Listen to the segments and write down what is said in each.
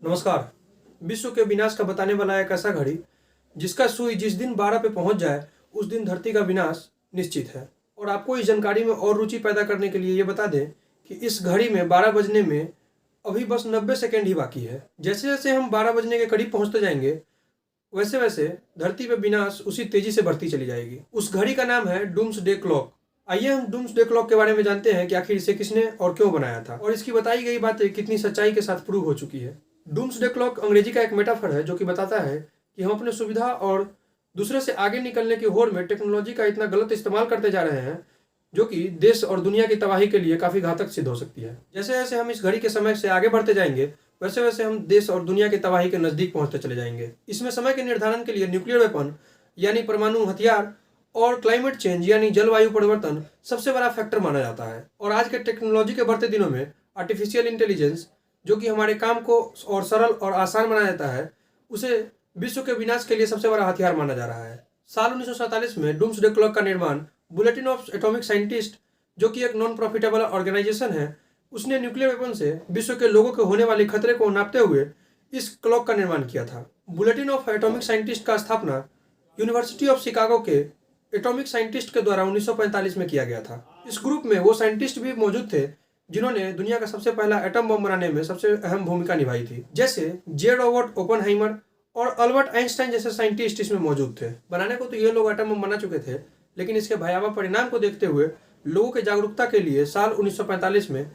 नमस्कार। विश्व के विनाश का बताने वाला एक ऐसा घड़ी जिसका सुई जिस दिन 12 पे पहुंच जाए उस दिन धरती का विनाश निश्चित है। और आपको इस जानकारी में और रुचि पैदा करने के लिए ये बता दें कि इस घड़ी में 12 बजने में अभी बस 90 सेकेंड ही बाकी है। जैसे जैसे हम 12 बजने के करीब पहुंचते जाएंगे वैसे वैसे धरती पे विनाश उसी तेजी से बढ़ती चली जाएगी। उस घड़ी का नाम है डूम्सडे क्लॉक। आइए हम डूम्सडे क्लॉक के बारे में जानते हैं कि आखिर इसे किसने और क्यों बनाया था और इसकी बताई गई बातें कितनी सच्चाई के साथ प्रूव हो चुकी है। डूम्सडे क्लॉक अंग्रेजी का एक मेटाफर है जो कि बताता है कि हम अपने सुविधा और दूसरे से आगे निकलने की होड़ में टेक्नोलॉजी का इतना गलत इस्तेमाल करते जा रहे हैं जो कि देश और दुनिया की तबाही के लिए काफ़ी घातक सिद्ध हो सकती है। जैसे जैसे हम इस घड़ी के समय से आगे बढ़ते जाएंगे वैसे वैसे हम देश और दुनिया की तबाही के नज़दीक पहुंचते चले जाएंगे। इसमें समय के निर्धारण के लिए न्यूक्लियर वेपन यानी परमाणु हथियार और क्लाइमेट चेंज यानी जलवायु परिवर्तन सबसे बड़ा फैक्टर माना जाता है। और आज के टेक्नोलॉजी के बढ़ते दिनों में आर्टिफिशियल इंटेलिजेंस जो कि हमारे काम को और सरल और आसान बना देता है उसे विश्व के विनाश के लिए सबसे बड़ा हथियार माना जा रहा है। साल 1947 में डूम्सडे क्लॉक का निर्माण बुलेटिन ऑफ एटॉमिक साइंटिस्ट जो कि एक नॉन प्रॉफिटेबल ऑर्गेनाइजेशन है उसने न्यूक्लियर वेपन से विश्व के लोगों के होने वाले खतरे को नापते हुए इस क्लॉक का निर्माण किया था। बुलेटिन ऑफ एटॉमिक साइंटिस्ट का स्थापना यूनिवर्सिटी ऑफ शिकागो के एटॉमिक साइंटिस्ट के द्वारा 1945 में किया गया था। इस ग्रुप में वो साइंटिस्ट भी मौजूद थे जिन्होंने दुनिया का सबसे पहला एटम बम बनाने में सबसे अहम भूमिका निभाई थी। जैसे जे रॉबर्ट ओपेनहाइमर और अल्बर्ट आइंस्टाइन जैसे साइंटिस्ट इसमें मौजूद थे। बनाने को तो ये लोग एटम बम बना चुके थे लेकिन इसके भयावह परिणाम को देखते हुए लोगों के जागरूकता के लिए साल 1945 में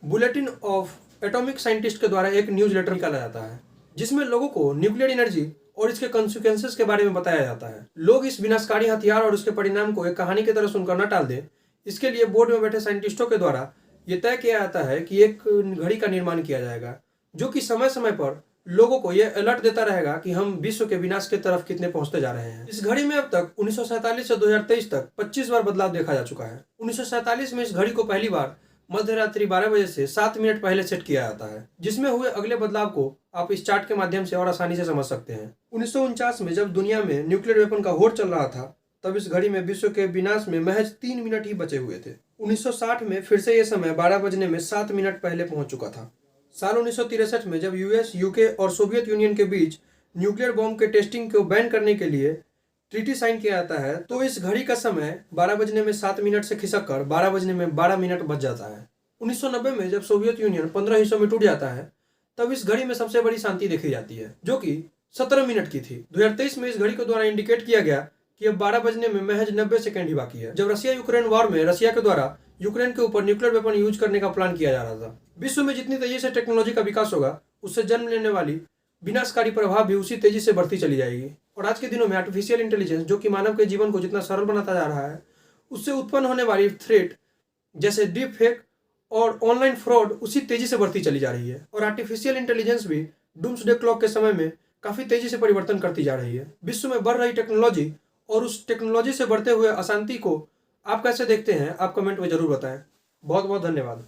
बुलेटिन ऑफ एटॉमिक साइंटिस्ट के द्वारा एक न्यूज लेटर निकाला जाता है जिसमें लोगों को न्यूक्लियर एनर्जी और इसके कॉन्सिक्वेंसेस के बारे में बताया जाता है। लोग इस विनाशकारी हथियार और उसके परिणाम को एक कहानी की तरह सुनकर न टाल दें इसके लिए बोर्ड में बैठे साइंटिस्टों के द्वारा ये तय किया जाता है कि एक घड़ी का निर्माण किया जाएगा जो कि समय समय पर लोगों को यह अलर्ट देता रहेगा कि हम विश्व के विनाश की तरफ कितने पहुंचते जा रहे हैं। इस घड़ी में अब तक 1947 से 2023 तक 25 बार बदलाव देखा जा चुका है। 1947 में इस घड़ी को पहली बार मध्य रात्रि 12 बजे से 7 मिनट पहले सेट किया जाता है जिसमें हुए अगले बदलाव को आप इस चार्ट के माध्यम से और आसानी से समझ सकते हैं। 1949 में जब दुनिया में न्यूक्लियर वेपन का होड़ चल रहा था तब इस घड़ी में विश्व के विनाश में महज 3 मिनट ही बचे हुए थे। 1960 में फिर से ये समय 12 बजने में 7 मिनट पहले पहुंच चुका था। साल 1963 में जब यूएस, यूके और सोवियत यूनियन के बीच न्यूक्लियर बॉम्ब के टेस्टिंग को बैन करने के लिए ट्रीटी साइन किया जाता है तो इस घड़ी का समय 12 बजने में 7 मिनट से खिसक कर 12 बजने में 12 मिनट बच जाता है। 1990 में जब सोवियत यूनियन 15 हिस्सों में टूट जाता है तब इस घड़ी में सबसे बड़ी शांति देखी जाती है जो कि 17 मिनट की थी। 2023 में इस घड़ी के द्वारा इंडिकेट किया गया कि अब 12 बजने में महज 90 सेकेंड ही बाकी है। जब रशिया यूक्रेन वॉर में रशिया के द्वारा यूक्रेन के ऊपर न्यूक्लियर वेपन यूज करने का प्लान किया जा रहा था। विश्व में जितनी तेजी से टेक्नोलॉजी का विकास होगा उससे जन्म लेने वाली विनाशकारी प्रभाव भी उसी तेजी से बढ़ती चली जाएगी। और आज के दिनों में आर्टिफिशियल इंटेलिजेंस जो कि मानव के जीवन को जितना सरल बनाता जा रहा है उससे उत्पन्न होने वाली थ्रेट जैसे डीप फेक और ऑनलाइन फ्रॉड उसी तेजी से बढ़ती चली जा रही है। और आर्टिफिशियल इंटेलिजेंस भी डूम्सडे क्लॉक के समय में काफ़ी तेजी से परिवर्तन करती जा रही है। विश्व में बढ़ रही टेक्नोलॉजी और उस टेक्नोलॉजी से बढ़ते हुए अशांति को आप कैसे देखते हैं आप कमेंट में जरूर बताएं। बहुत बहुत धन्यवाद।